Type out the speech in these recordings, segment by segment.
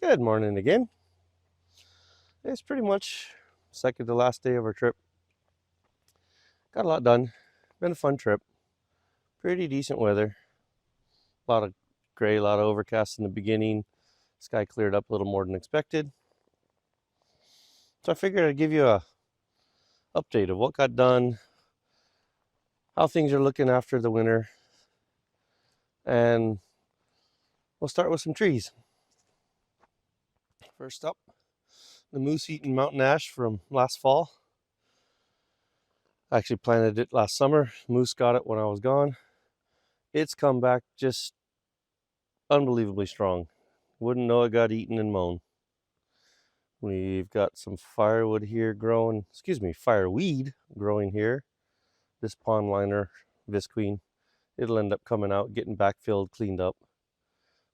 Good morning again. It's pretty much second to last day of our trip. Got a lot done. Been a fun trip. Pretty decent weather. A lot of gray, a lot of overcast in the beginning. Sky cleared up a little more than expected. So I figured I'd give you a update of what got done, how things are looking after the winter, and we'll start with some trees. First up, the moose-eaten mountain ash from last fall. I actually planted it last summer. Moose got it when I was gone. It's come back just unbelievably strong. Wouldn't know it got eaten and mown. We've got some firewood here growing, fireweed growing here. This pond liner, visqueen, it'll end up coming out, getting backfilled, cleaned up.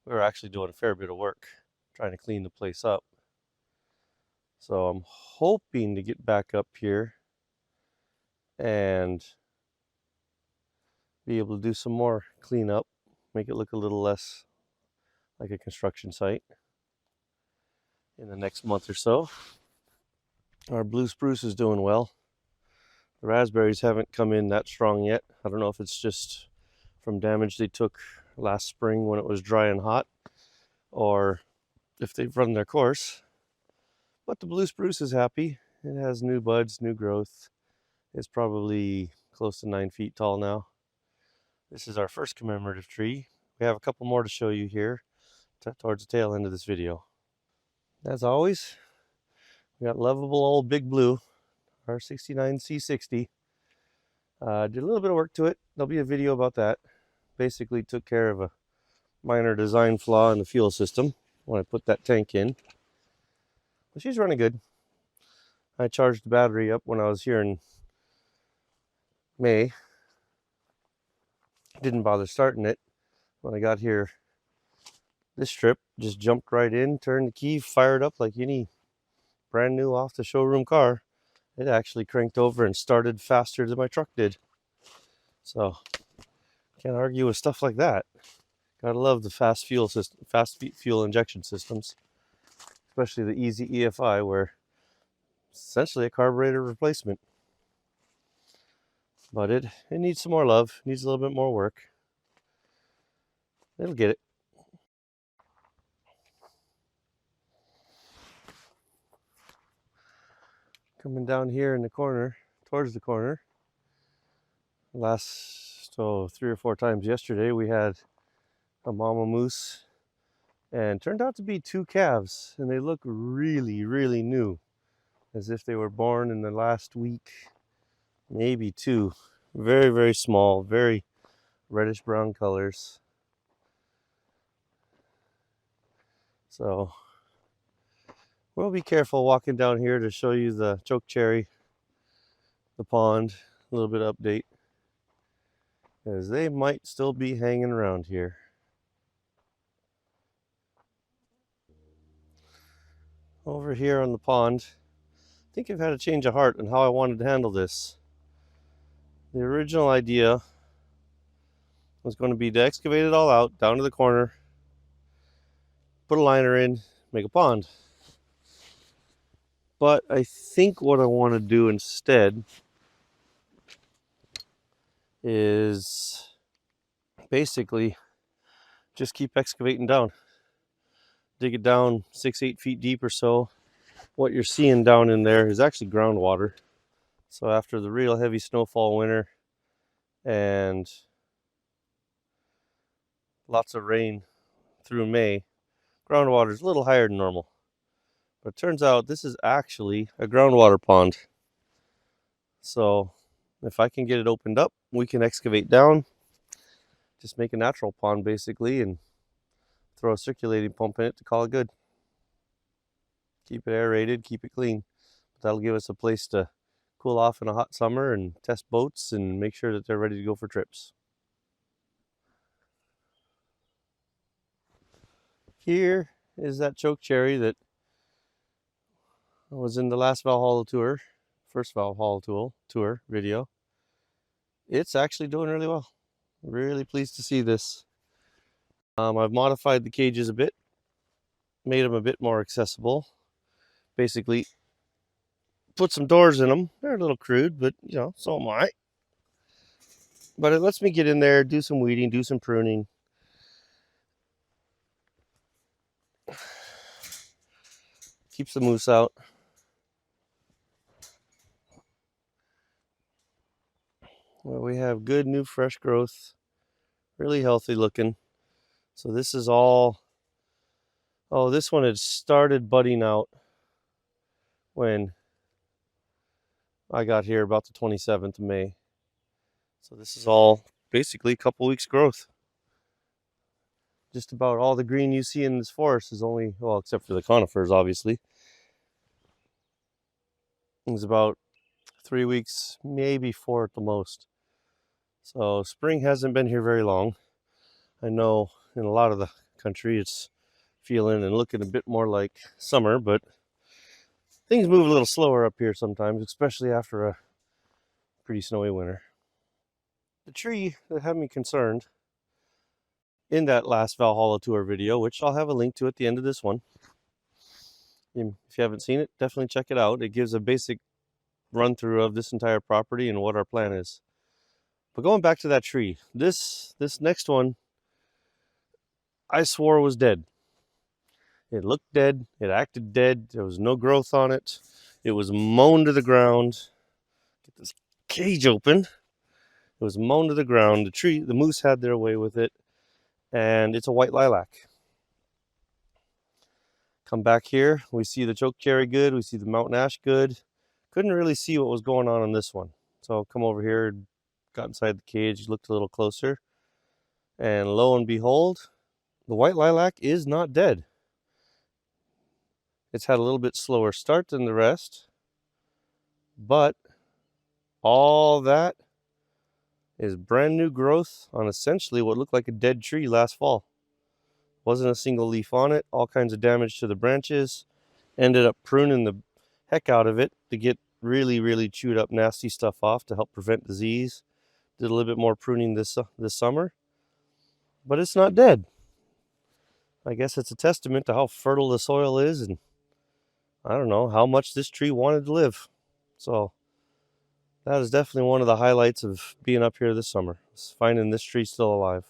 We're actually doing a fair bit of work trying to clean the place up. So I'm hoping to get back up here and be able to do some more cleanup, make it look a little less like a construction site in the next month or so. Our blue spruce is doing well. The raspberries haven't come in that strong yet. I don't know if it's just from damage they took last spring when it was dry and hot, or if they've run their course. But the blue spruce is happy. It has new buds, new growth. It's probably close to 9 feet tall now. This is our first commemorative tree. We have a couple more to show you here towards the tail end of this video. As always, we got lovable old Big Blue, our 69 C60. Did a little bit of work to it. There'll be a video about that. Basically took care of a minor design flaw in the fuel system when I put that tank in. But she's running good. I charged the battery up when I was here in May. Didn't bother starting it. When I got here this trip, just jumped right in, turned the key, fired up like any brand new off the showroom car. It actually cranked over and started faster than my truck did. So can't argue with stuff like that. Gotta love the fast fuel injection systems, especially the Easy EFI, where it's essentially a carburetor replacement. But it needs some more love, needs a little bit more work. It'll get it. Coming down here in the corner, towards the corner, last 3 or 4 times yesterday we had a mama moose, and turned out to be 2 calves, and they look really, really new, as if they were born in the last week, maybe 2. Very, very small, very reddish brown colors. So we'll be careful walking down here to show you the chokecherry, the pond, a little bit of update, as they might still be hanging around here. Over here on the pond, I think I've had a change of heart on how I wanted to handle this. The original idea was going to be to excavate it all out, down to the corner, put a liner in, make a pond. But I think what I want to do instead is basically just keep excavating down. Dig it down 6-8 feet deep or so. What you're seeing down in there is actually groundwater. So after the real heavy snowfall winter and lots of rain through May, groundwater is a little higher than normal. But it turns out this is actually a groundwater pond. So if I can get it opened up, we can excavate down, just make a natural pond basically, and throw a circulating pump in it to call it good. Keep it aerated, keep it clean. But that'll give us a place to cool off in a hot summer and test boats and make sure that they're ready to go for trips. Here is that chokecherry that was in the last Valhalla tour, first Valhalla tour video. It's actually doing really well. Really pleased to see this. I've modified the cages a bit, made them a bit more accessible. Basically, put some doors in them. They're a little crude, but you know, so am I. But it lets me get in there, do some weeding, do some pruning. Keeps the moose out. Well, we have good new fresh growth, really healthy looking. So this is all, oh, this one had started budding out when I got here about the 27th of May. So this is all basically a couple weeks growth. Just about all the green you see in this forest is only, well, except for the conifers, obviously, is about 3 weeks, maybe 4 at the most. So spring hasn't been here very long. I know in a lot of the country it's feeling and looking a bit more like summer, but things move a little slower up here sometimes, especially after a pretty snowy winter. The tree that had me concerned in that last Valhalla tour video, which I'll have a link to at the end of this one. If you haven't seen it, definitely check it out. It gives a basic run through of this entire property and what our plan is. But going back to that tree, this next one, I swore was dead. It looked dead. It acted dead. There was no growth on it. It was mown to the ground. Get this cage open. It was mown to the ground. The moose had their way with it. And it's a white lilac. Come back here. We see the choke cherry good. We see the mountain ash good. Couldn't really see what was going on this one. So come over here, got inside the cage, looked a little closer. And lo and behold, the white lilac is not dead. It's had a little bit slower start than the rest, but all that is brand new growth on essentially what looked like a dead tree last fall. Wasn't a single leaf on it, all kinds of damage to the branches. Ended up pruning the heck out of it to get really chewed up nasty stuff off to help prevent disease. Did a little bit more pruning this summer, but it's not dead. I guess it's a testament to how fertile the soil is, and I don't know how much this tree wanted to live. So that is definitely one of the highlights of being up here this summer, is finding this tree still alive.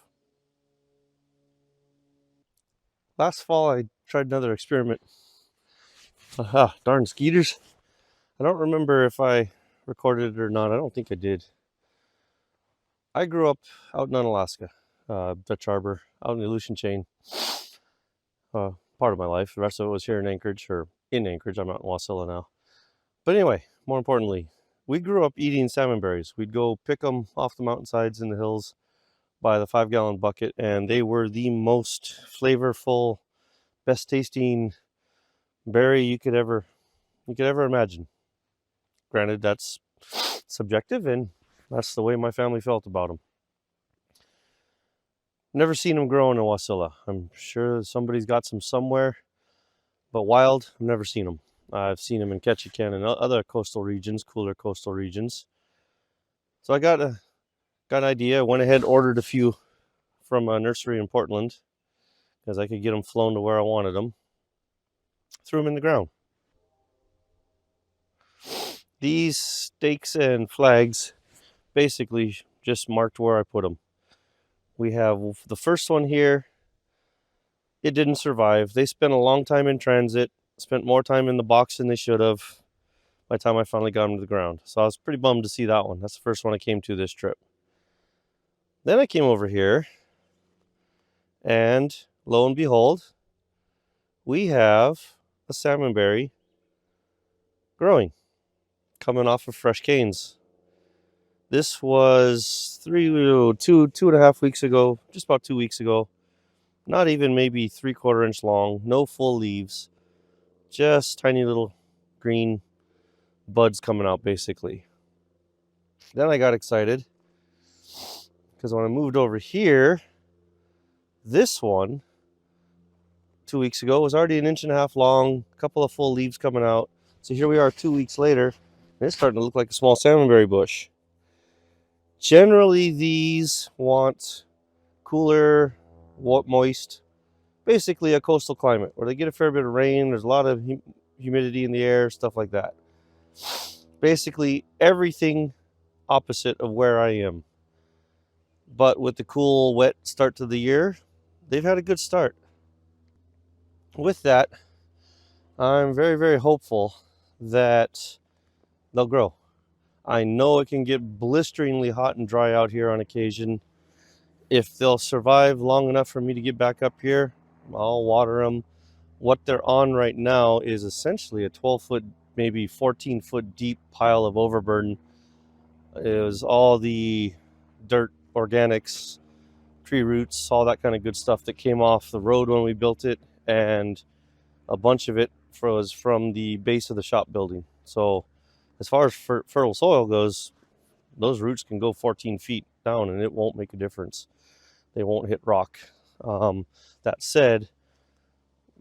Last fall I tried another experiment. Aha, darn skeeters. I don't remember if I recorded it or not. I don't think I did. I grew up out in Alaska, Dutch Harbor, out in the Aleutian Chain. Part of my life. The rest of it was here in Anchorage, or in Anchorage. I'm out in Wasilla now. But anyway, more importantly, we grew up eating salmon berries. We'd go pick them off the mountainsides in the hills by the 5-gallon bucket, and they were the most flavorful, best tasting berry you could ever imagine. Granted, that's subjective, and that's the way my family felt about them. Never seen them grow in a Wasilla. I'm sure somebody's got some somewhere, but wild, I've never seen them. I've seen them in Ketchikan and other coastal regions, cooler coastal regions. So I got an idea. Went ahead and ordered a few from a nursery in Portland because I could get them flown to where I wanted them. Threw them in the ground. These stakes and flags basically just marked where I put them. We have the first one here. It didn't survive. They spent a long time in transit, spent more time in the box than they should have by the time I finally got them to the ground. So I was pretty bummed to see that one. That's the first one I came to this trip. Then I came over here, and lo and behold, we have a salmonberry growing, coming off of fresh canes. This was 2.5 weeks ago, just about 2 weeks ago. Not even maybe 3/4 inch long, no full leaves, just tiny little green buds coming out basically. Then I got excited because when I moved over here, this one 2 weeks ago was already 1.5 inches long, a couple of full leaves coming out. So here we are 2 weeks later, and it's starting to look like a small salmonberry bush. Generally, these want cooler, moist, basically a coastal climate where they get a fair bit of rain. There's a lot of humidity in the air, stuff like that. Basically everything opposite of where I am. But with the cool, wet start to the year, they've had a good start. With that, I'm very, very hopeful that they'll grow. I know it can get blisteringly hot and dry out here on occasion. If they'll survive long enough for me to get back up here, I'll water them. What they're on right now is essentially a 12-foot, maybe 14-foot deep pile of overburden. It was all the dirt, organics, tree roots, all that kind of good stuff that came off the road when we built it, and a bunch of it was from the base of the shop building. So as far as fertile soil goes, those roots can go 14 feet down and it won't make a difference. They won't hit rock. That said,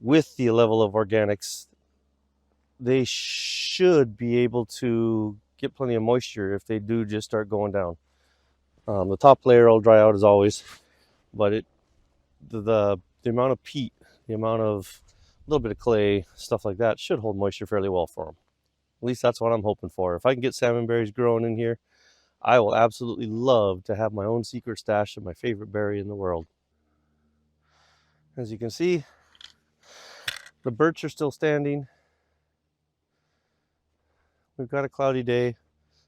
with the level of organics, they should be able to get plenty of moisture if they do just start going down. The top layer will dry out as always, but the amount of peat, the amount of a little bit of clay, stuff like that, should hold moisture fairly well for them. At least that's what I'm hoping for. If I can get salmon berries growing in here, I will absolutely love to have my own secret stash of my favorite berry in the world. As you can see, the birch are still standing. We've got a cloudy day,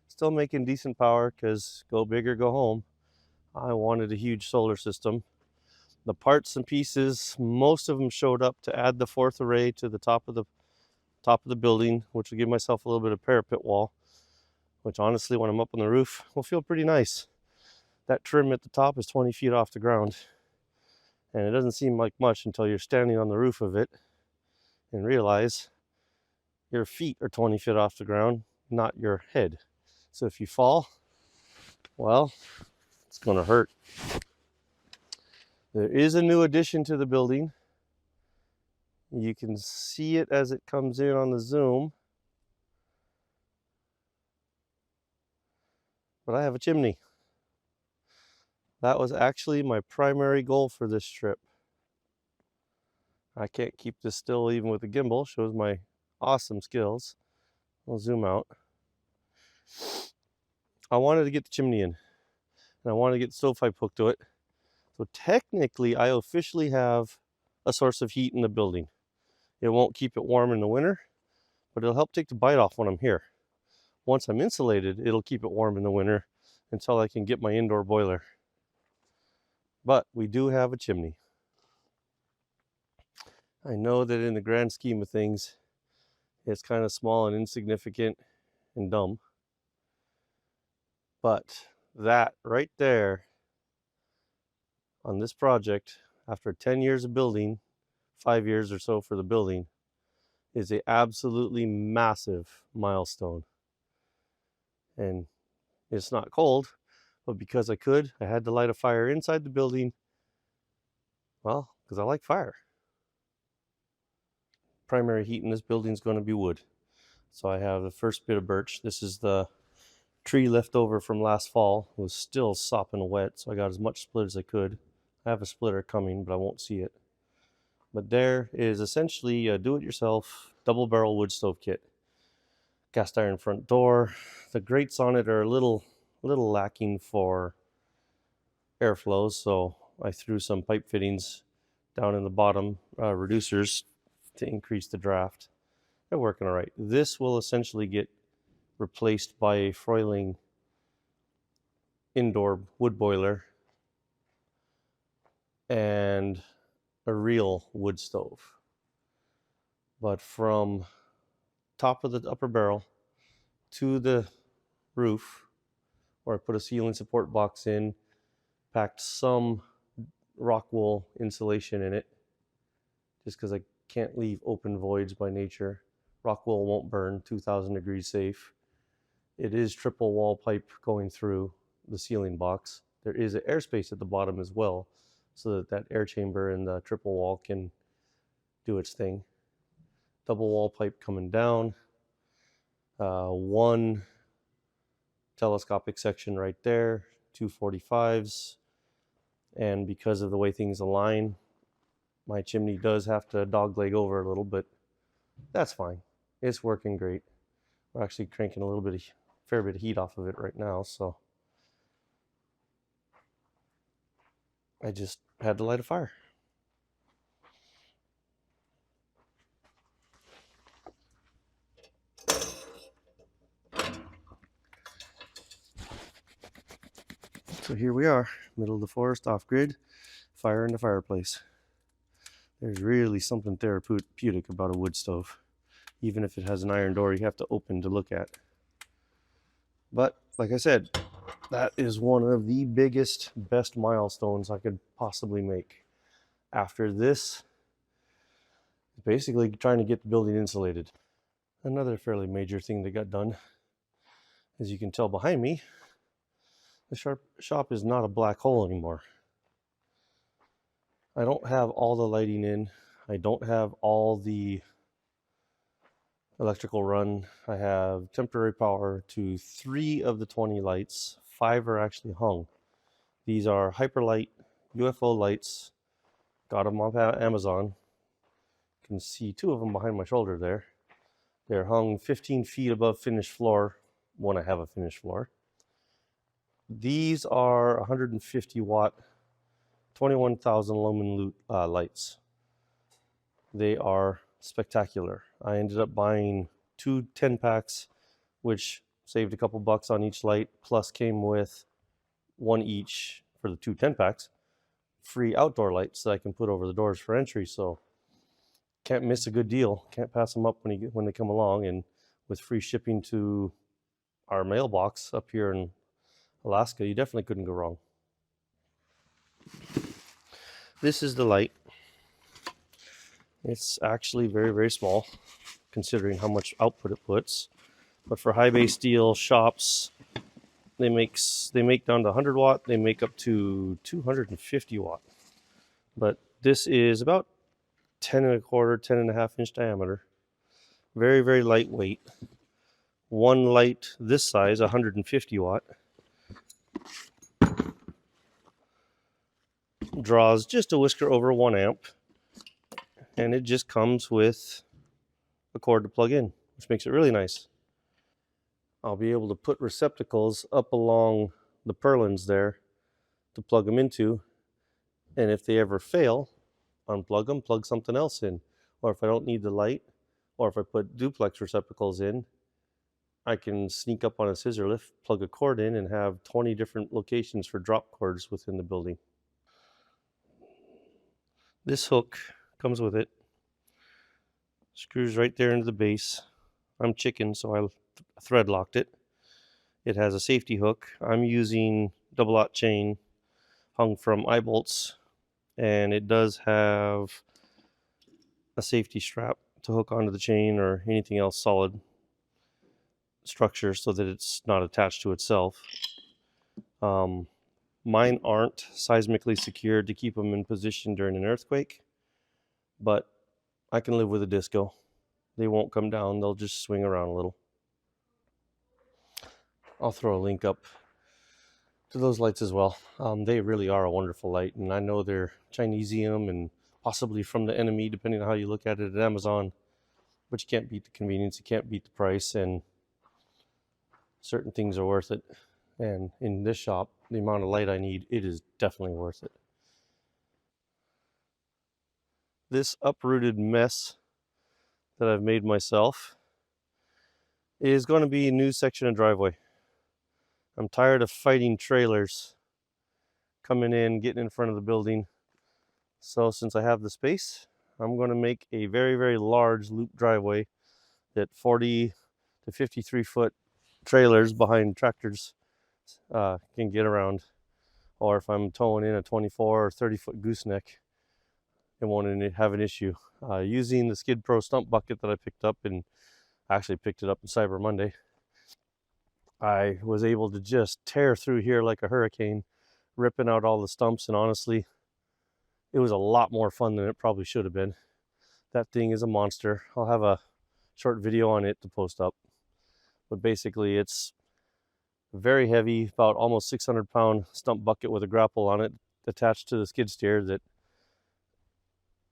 still making decent power because go big or go home. I wanted a huge solar system. The parts and pieces, most of them showed up to add the fourth array to the top of the building, which will give myself a little bit of parapet wall, which honestly, when I'm up on the roof, will feel pretty nice. That trim at the top is 20 feet off the ground, and it doesn't seem like much until you're standing on the roof of it and realize your feet are 20 feet off the ground, not your head. So if you fall, well, it's going to hurt. There is a new addition to the building. You can see it as it comes in on the zoom. But I have a chimney. That was actually my primary goal for this trip. I can't keep this still even with the gimbal. Shows my awesome skills. I'll zoom out. I wanted to get the chimney in, and I wanted to get the stovepipe hooked to it. So technically, I officially have a source of heat in the building. It won't keep it warm in the winter, but it'll help take the bite off when I'm here. Once I'm insulated, it'll keep it warm in the winter until I can get my indoor boiler. But we do have a chimney. I know that in the grand scheme of things, it's kind of small and insignificant and dumb. But that right there on this project, after 10 years of building, 5 years or so for the building, is a absolutely massive milestone. And it's not cold, but because I had to light a fire inside the building. Well, because I like fire. Primary heat in this building is going to be wood. So I have the first bit of birch. This is the tree left over from last fall. It was still sopping wet, so I got as much split as I could. I have a splitter coming, but I won't see it. But there is essentially a do-it-yourself double barrel wood stove kit. Cast iron front door. The grates on it are a little lacking for airflow, so I threw some pipe fittings down in the bottom, reducers, to increase the draft. They're working all right. This will essentially get replaced by a Froiling indoor wood boiler and a real wood stove. But from top of the upper barrel to the roof, where I put a ceiling support box in, packed some rock wool insulation in it, just because I can't leave open voids by nature. Rock wool won't burn, 2000 degrees safe. It is triple wall pipe going through the ceiling box. There is an airspace at the bottom as well, so that air chamber in the triple wall can do its thing. Double wall pipe coming down. One telescopic section right there, 245s. And because of the way things align, My chimney does have to dogleg over a little, but that's fine. It's working great. We're actually cranking a little bit of fair bit of heat off of it right now, so I just had to light a fire. So here we are, middle of the forest, off grid, fire in the fireplace. There's really something therapeutic about a wood stove. Even if it has an iron door you have to open to look at. But like I said, that is one of the biggest, best milestones I could possibly make. After this, basically trying to get the building insulated. Another fairly major thing that got done, as you can tell behind me, the shop is not a black hole anymore. I don't have all the lighting in. I don't have all the electrical run. I have temporary power to 3 of the 20 lights. 5 are actually hung. These are Hyperlite UFO lights. Got them off Amazon. You can see 2 of them behind my shoulder there. They're hung 15 feet above finished floor when I have a finished floor. These are 150 watt, 21,000 lumen lights. They are spectacular. I ended up buying 2 10-packs, which saved a couple bucks on each light, plus came with 1 each for the 2 10-packs, free outdoor lights that I can put over the doors for entry. So can't miss a good deal. Can't pass them up when they come along. And with free shipping to our mailbox up here in Alaska, you definitely couldn't go wrong. This is the light. It's actually very, very small considering how much output it puts. But for high bay steel shops, they make down to 100 watt. They make up to 250 watt. But this is about 10 1/4, 10.5 inch diameter. Very, very lightweight. One light this size, 150 watt, draws just a whisker over 1 amp, and it just comes with a cord to plug in, which makes it really nice. I'll be able to put receptacles up along the purlins there to plug them into, and if they ever fail, unplug them, plug something else in. Or if I don't need the light, or if I put duplex receptacles in, I can sneak up on a scissor lift, plug a cord in, and have 20 different locations for drop cords within the building. This hook comes with it. Screws right there into the base. I'm chicken, so I thread locked it. It has a safety hook. I'm using double-aught chain hung from eye bolts, and it does have a safety strap to hook onto the chain or anything else solid structure so that it's not attached to itself. Mine aren't seismically secured to keep them in position during an earthquake, but I can live with a disco. They won't come down, they'll just swing around a little. I'll throw a link up to those lights as well. They really are a wonderful light, and I know they're Chinesium and possibly from the enemy, depending on how you look at it at Amazon, but you can't beat the convenience, you can't beat the price, and certain things are worth it. And in this shop, the amount of light I need, it is definitely worth it. This uprooted mess that I've made myself is going to be a new section of driveway. I'm tired of fighting trailers coming in, getting in front of the building. So since I have the space, I'm going to make a very, very large loop driveway that 40 to 53 foot trailers behind tractors can get around. Or if I'm towing in a 24 or 30 foot gooseneck, it won't have an issue. Using the Skid Pro stump bucket that I picked up, and actually picked it up in Cyber Monday, I was able to just tear through here like a hurricane, ripping out all the stumps, and honestly, it was a lot more fun than it probably should have been. That thing is a monster. I'll have a short video on it to post up. But basically, it's very heavy, about almost 600-pound stump bucket with a grapple on it attached to the skid steer that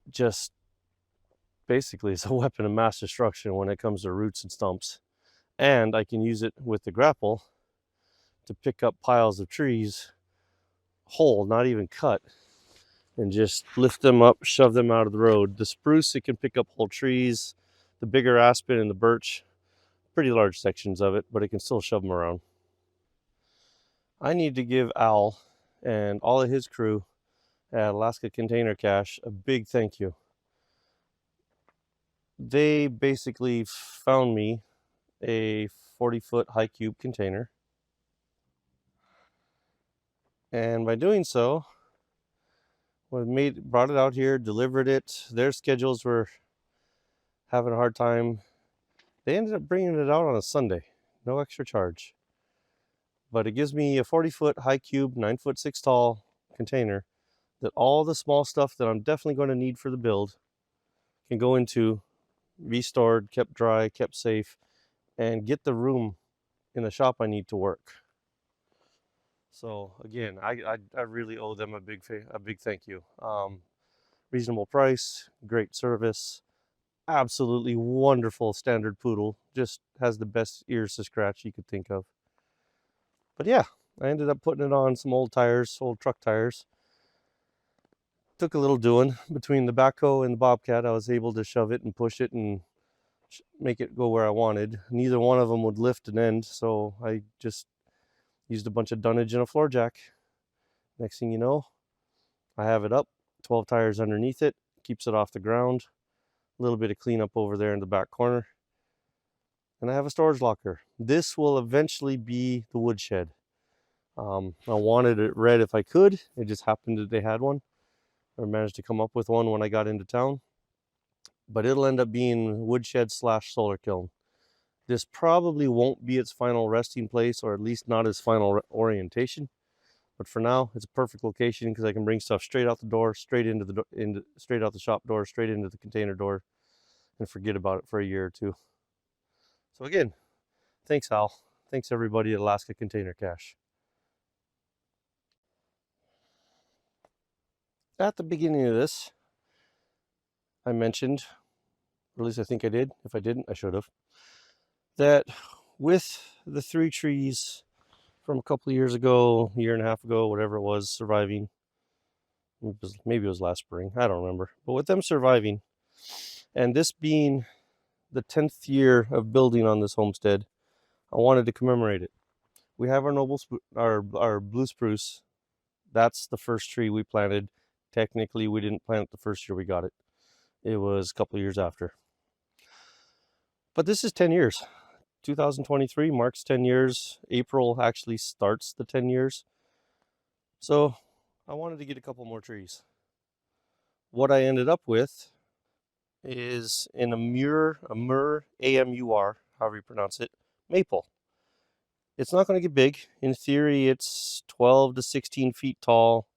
just basically is a weapon of mass destruction when it comes to roots and stumps. And I can use it with the grapple to pick up piles of trees whole, not even cut, and just lift them up, shove them out of the road. The spruce, it can pick up whole trees. The bigger aspen and the birch, pretty large sections of it, but it can still shove them around. I need to give Al and all of his crew at Alaska Container Cache a big thank you. They basically found me a 40-foot high cube container, and by doing so, brought it out here, delivered it. Their schedules were having a hard time. They ended up bringing it out on a Sunday, no extra charge. But it gives me a 40-foot high cube, 9'6" tall container that all the small stuff that I'm definitely going to need for the build can go into, be stored, kept dry, kept safe, and get the room in the shop I need to work. So again, I really owe them a big thank you. Reasonable price, great service, absolutely wonderful standard poodle, just has the best ears to scratch you could think of. But yeah, I ended up putting it on some old tires, old truck tires. Took a little doing. Between the backhoe and the Bobcat, I was able to shove it and push it and make it go where I wanted. Neither one of them would lift an end, so I just used a bunch of dunnage and a floor jack. Next thing you know, I have it up, 12 tires underneath it, keeps it off the ground, a little bit of cleanup over there in the back corner, and I have a storage locker. This will eventually be the woodshed. I wanted it red if I could. It just happened that they had one. I managed to come up with one when I got into town. But it'll end up being woodshed / solar kiln. This probably won't be its final resting place, or at least not its final orientation. But for now, it's a perfect location because I can bring stuff straight out the door, straight out the shop door, straight into the container door, and forget about it for a year or two. So again, thanks Al. Thanks everybody at Alaska Container Cache. At the beginning of this, I mentioned, or at least I think I did. If I didn't, I should have. That with the 3 trees from a couple of years ago, year and a half ago, whatever it was, surviving. Maybe it was last spring. I don't remember. But with them surviving, and this being the 10th year of building on this homestead, I wanted to commemorate it. We have our blue spruce. That's the first tree we planted. Technically, we didn't plant it the first year we got it. It was a couple of years after. But this is 10 years. 2023 marks 10 years. April actually starts the 10 years. So I wanted to get a couple more trees. What I ended up with is in a mur, A-M-U-R, however you pronounce it, maple. It's not going to get big. In theory, it's 12 to 16 feet tall.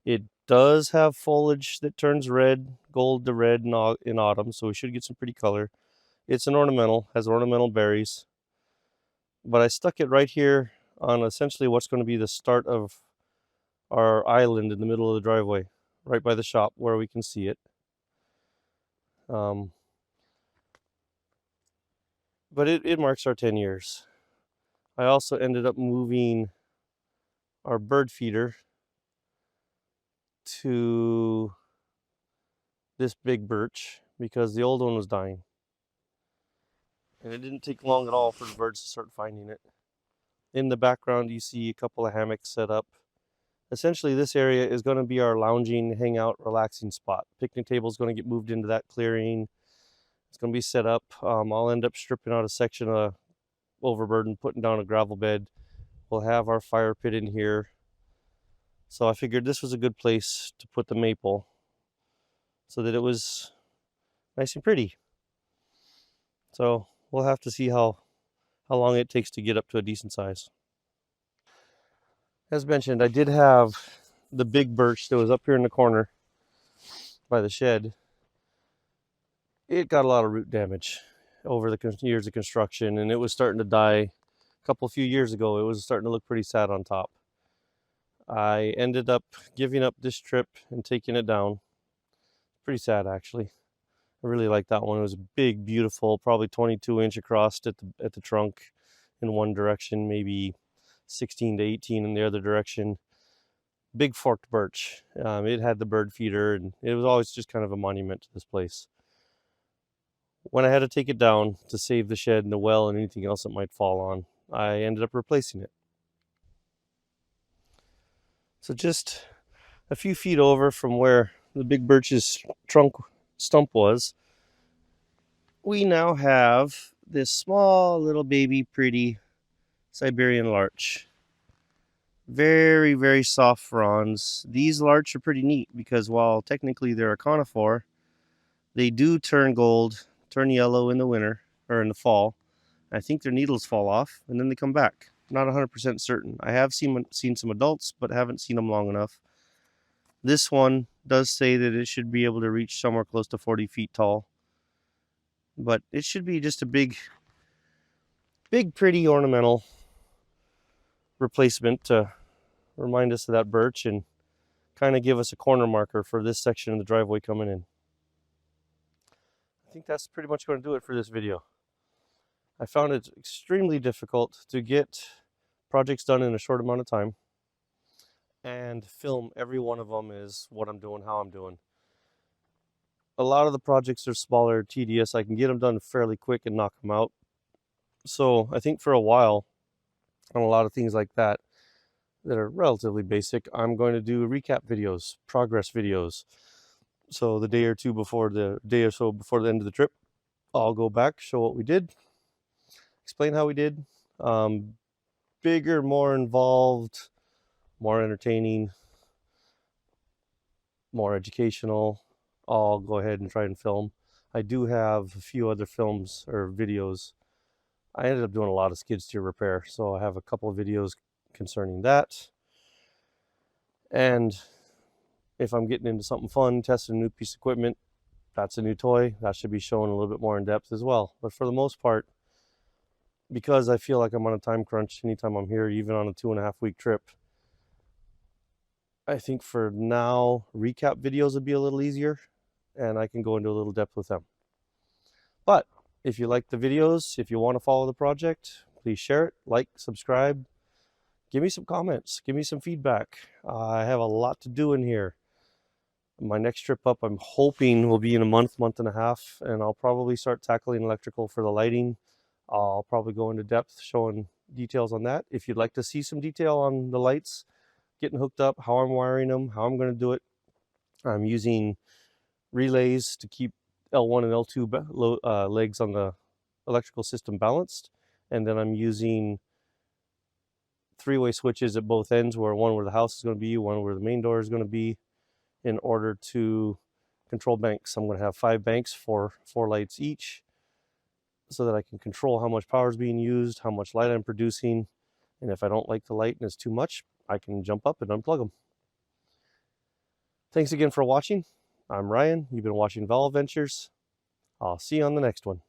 It does have foliage that turns red, gold to red in autumn, so we should get some pretty color. It's an ornamental, has ornamental berries. But I stuck it right here on essentially what's going to be the start of our island in the middle of the driveway, right by the shop where we can see it. But it marks our 10 years. I also ended up moving our bird feeder to this big birch because the old one was dying. And it didn't take long at all for the birds to start finding it. In the background, you see a couple of hammocks set up. Essentially, this area is going to be our lounging, hangout, relaxing spot. Picnic table is going to get moved into that clearing. It's going to be set up. I'll end up stripping out a section of overburden, putting down a gravel bed. We'll have our fire pit in here. So I figured this was a good place to put the maple so that it was nice and pretty. So we'll have to see how long it takes to get up to a decent size. As mentioned, I did have the big birch that was up here in the corner by the shed. It got a lot of root damage over the years of construction, and it was starting to die. A few years ago, it was starting to look pretty sad on top. I ended up giving up this trip and taking it down Pretty sad, actually. I really like that one. It was big, beautiful, probably 22-inch across at the trunk in one direction, maybe 16 to 18 in the other direction. Big forked birch. It had the bird feeder, and it was always just kind of a monument to this place. When I had to take it down to save the shed and the well and anything else that might fall on, I ended up replacing it. So just a few feet over from where the big birch's trunk stump was, we now have this small little baby pretty Siberian larch. Very, very soft fronds. These larch are pretty neat because while technically they're a conifer, they do turn gold, turn yellow in the winter or in the fall. I think their needles fall off and then they come back. Not 100% certain. I have seen some adults, but haven't seen them long enough. This one does say that it should be able to reach somewhere close to 40 feet tall. But it should be just a big, pretty ornamental replacement to remind us of that birch and kind of give us a corner marker for this section of the driveway coming in. I think that's pretty much going to do it for this video. I found it extremely difficult to get projects done in a short amount of time and film every one of them is what I'm doing, how I'm doing. A lot of the projects are smaller, tedious. I can get them done fairly quick and knock them out. So I think for a while, on a lot of things like that are relatively basic, I'm going to do recap videos, progress videos. So the day or so before the end of the trip, I'll go back, show what we did, explain how we did. Bigger, more involved, more entertaining, more educational, I'll go ahead and try and film. I do have a few other films or videos. I ended up doing a lot of skid steer repair, so I have a couple of videos concerning that. And if I'm getting into something fun, testing a new piece of equipment, that's a new toy, that should be shown a little bit more in depth as well. But for the most part, because I feel like I'm on a time crunch anytime I'm here, even on a 2.5-week trip, I think for now, recap videos would be a little easier and I can go into a little depth with them. But if you like the videos, if you want to follow the project, please share it, like, subscribe, give me some comments, give me some feedback. I have a lot to do in here. My next trip up, I'm hoping, will be in a month and a half, and I'll probably start tackling electrical for the lighting. I'll probably go into depth showing details on that. If you'd like to see some detail on the lights, getting hooked up, how I'm wiring them, how I'm going to do it, I'm using relays to keep L1 and L2 legs on the electrical system balanced, and then I'm using 3-way switches at both ends, one where the house is going to be, one where the main door is going to be, in order to control banks. I'm going to have 5 banks for 4 lights each, so that I can control how much power is being used, how much light I'm producing, and if I don't like the light and it's too much, I can jump up and unplug them. Thanks again for watching. I'm Ryan. You've been watching Val Adventures. I'll see you on the next one.